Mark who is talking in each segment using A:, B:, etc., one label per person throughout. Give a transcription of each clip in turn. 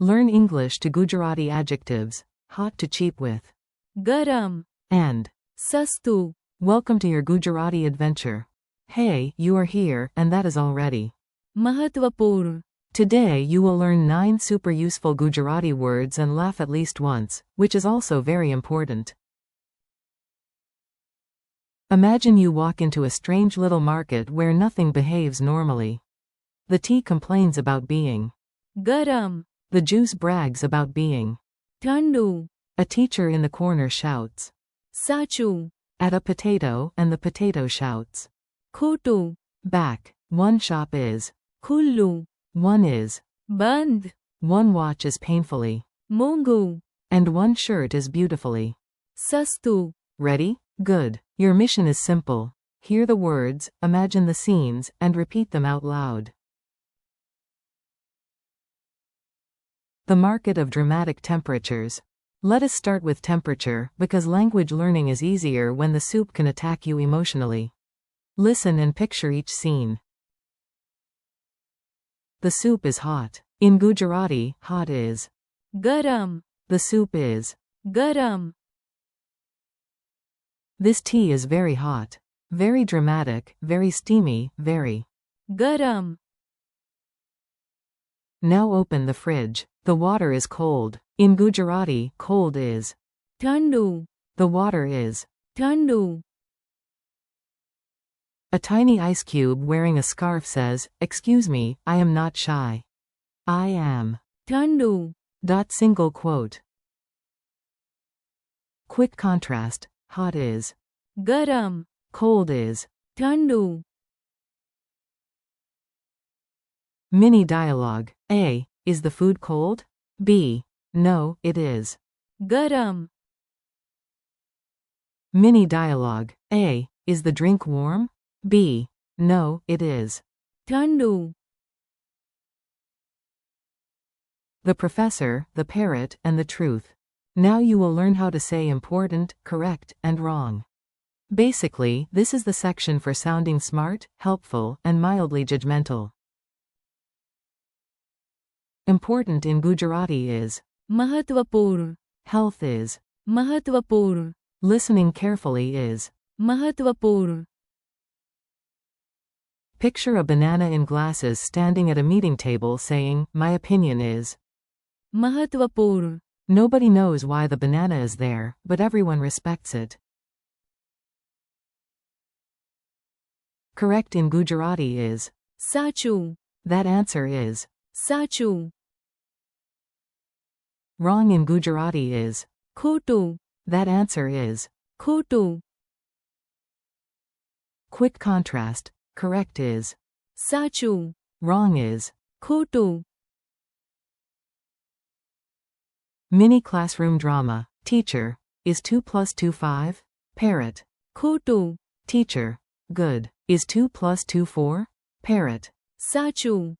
A: Learn English to Gujarati adjectives, hot to cheap with
B: garam,
A: and
B: sastu.
A: welcome to your Gujarati adventure. Hey, you are here, and that is already
B: Mahatvapurn.
A: Today you will learn 9 super useful Gujarati words and laugh at least once, which is also very important. Imagine you walk into a strange little market where nothing behaves normally. The tea complains about being
B: garam,
A: the juice brags about being
B: thandu,
A: a teacher in the corner shouts
B: sachu,
A: at a potato and the potato shouts
B: khotu,
A: back. One shop is
B: khullu,
A: one is
B: bandh,
A: one watch is painfully
B: mongu,
A: and one shirt is beautifully
B: sastu.
A: Ready? Good. Your mission is simple. Hear the words, imagine the scenes, and repeat them out loud. The market of dramatic temperatures. Let us start with temperature, because language learning is easier when the soup can attack you emotionally. Listen and picture each scene. The soup is hot. In Gujarati, hot is
B: garam,
A: the soup is
B: garam,
A: this tea is very hot. Very dramatic, very steamy, very
B: garam,
A: Now open the fridge. The water is cold. In Gujarati, cold is
B: thandu,
A: the water is
B: thandu,
A: a tiny ice cube wearing a scarf says, "Excuse me, I am not shy. I am."
B: thandu,
A: Single quote. Quick contrast. Hot is
B: garam,
A: cold is
B: thandu.
A: Mini dialogue. A. Is the food cold? B. No, it is
B: garam,
A: Mini dialogue. A. Is the drink warm? B. No, it is
B: thandu.
A: The professor, the parrot, and the truth. Now you will learn how to say important, correct, and wrong. Basically, this is the section for sounding smart, helpful, and mildly judgmental. Important in Gujarati is
B: Mahatvapurn,
A: health is
B: mahatvapurn,
A: listening carefully is
B: mahatvapurn.
A: Picture a banana in glasses standing at a meeting table saying, "My opinion is."
B: Mahatvapurn,
A: Nobody knows why the banana is there, but everyone respects it. Correct in Gujarati is
B: sachu,
A: that answer is
B: sachu.
A: wrong in Gujarati is
B: Khotu,
A: that answer is
B: khotu.
A: quick contrast. Correct is
B: Sachu,
A: wrong is
B: khotu.
A: mini classroom drama. Teacher. Is 2 plus 2 5? Parrot.
B: Khotu,
A: Teacher. Good. Is 2 plus 2 4? Parrot.
B: sachu.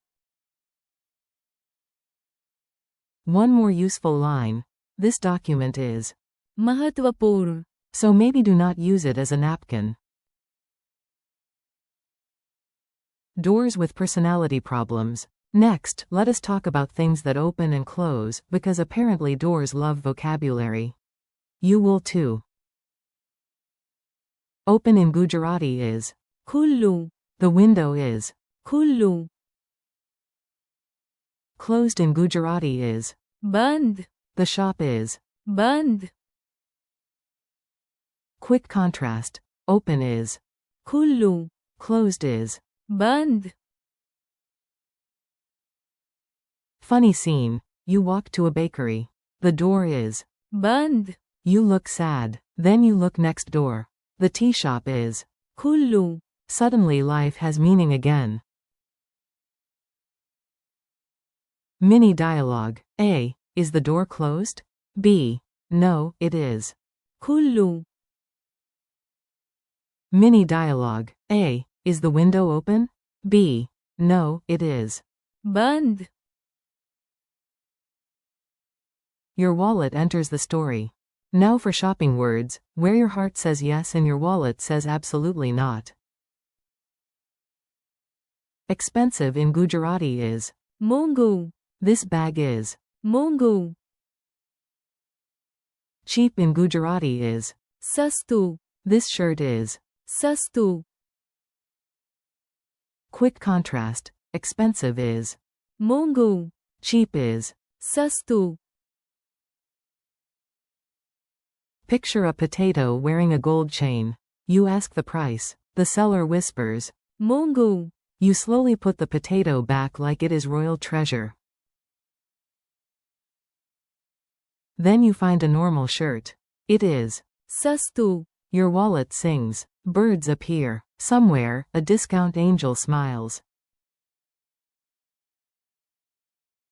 A: One more useful line. This document is
B: Mahatvapurn,
A: so maybe do not use it as a napkin. Doors with personality problems. Next, let us talk about things that open and close, because apparently doors love vocabulary. You will too. Open in Gujarati is
B: khullu,
A: the window is
B: khullu.
A: closed in Gujarati is
B: Bandh,
A: the shop is
B: bandh.
A: quick contrast. Open is
B: Khullu,
A: closed is
B: bandh.
A: funny scene. You walk to a bakery. The door is
B: bandh.
A: you look sad. Then you look next door. The tea shop is
B: Khullu,
A: suddenly life has meaning again. Mini dialogue. A. Is the door closed? B. No, it is
B: khullu.
A: Mini dialogue. A. Is the window open? B. No, it is
B: Bandh,
A: your wallet enters the story. Now for shopping words, where your heart says yes and your wallet says absolutely not. Expensive in Gujarati is
B: mongu.
A: this bag is
B: મોંઘું.
A: Cheap in Gujarati is.
B: સસ્તું.
A: This shirt is.
B: સસ્તું.
A: Quick contrast. Expensive is.
B: મોંઘું.
A: Cheap is.
B: સસ્તું.
A: Picture a potato wearing a gold chain. You ask the price. The seller whispers.
B: મોંઘું.
A: You slowly put the potato back like it is royal treasure. Then you find a normal shirt. It is.
B: સસ્તું.
A: Your wallet sings. Birds appear. Somewhere, a discount angel smiles.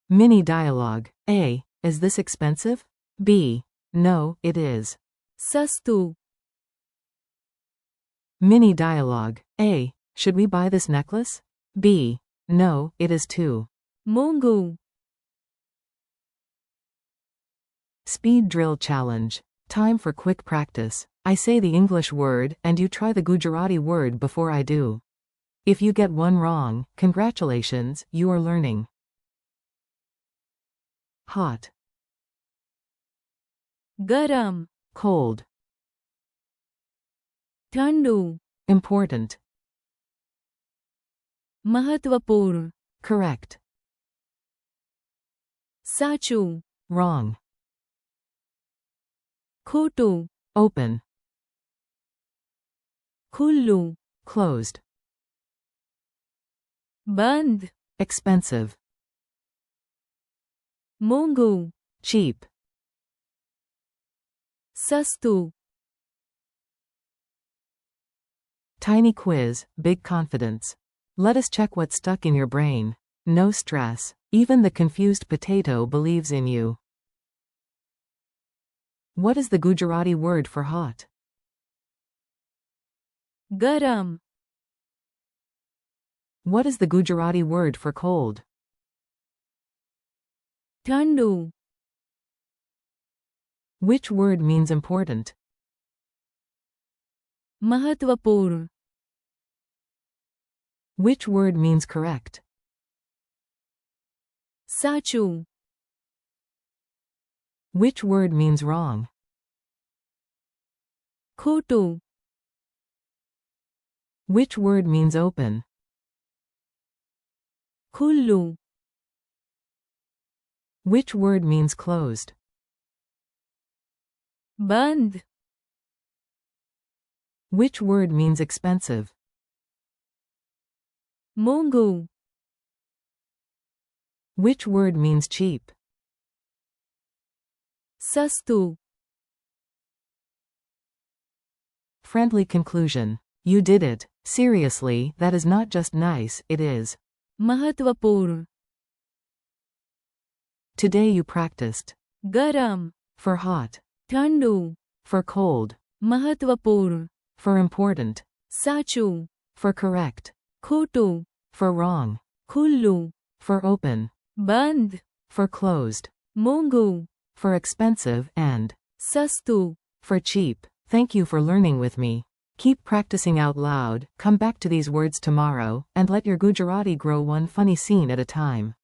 A: Mini dialogue. A. Is this expensive? B. No, it is.
B: સસ્તું.
A: Mini dialogue. A. Should we buy this necklace? B. No, it is too.
B: મોંઘું.
A: Speed drill challenge. Time for quick practice. I say the English word and you try the Gujarati word before I do. If you get one wrong, congratulations, you are learning. Hot.
B: ગરમ.
A: Cold.
B: ઠંડુ.
A: Important.
B: મહત્વપૂર્ણ.
A: Correct.
B: સાચું.
A: Wrong.
B: ખોટું.
A: Open.
B: ખુલ્લું.
A: Closed.
B: બંધ.
A: Expensive.
B: મોંઘું.
A: Cheap.
B: સસ્તું.
A: Tiny quiz, big confidence. Let us check what's stuck in your brain. No stress. Even the confused potato believes in you. What is the Gujarati word for hot?
B: ગરમ.
A: What is the Gujarati word for cold?
B: ઠંડુ.
A: Which word means important?
B: મહત્વપૂર્ણ.
A: Which word means correct?
B: સાચું.
A: Which word means wrong?
B: ખોટું.
A: Which word means open?
B: ખુલ્લું.
A: Which word means closed?
B: બંધ.
A: Which word means expensive?
B: મોંઘું.
A: Which word means cheap?
B: સસ્તું.
A: Friendly conclusion. You did it. Seriously, that is not just nice, it is.
B: મહત્વપૂર્ણ.
A: Today you practiced.
B: ગરમ.
A: For hot.
B: ઠંડુ.
A: For cold.
B: મહત્વપૂર્ણ.
A: For important.
B: સાચું.
A: For correct.
B: ખોટું.
A: For wrong.
B: ખુલ્લું.
A: For open.
B: બંધ.
A: For closed.
B: મોંઘું.
A: For expensive and
B: સસ્તું.
A: for cheap. Thank you for learning with me. Keep practicing out loud, come back to these words tomorrow, and let your Gujarati grow one funny scene at a time.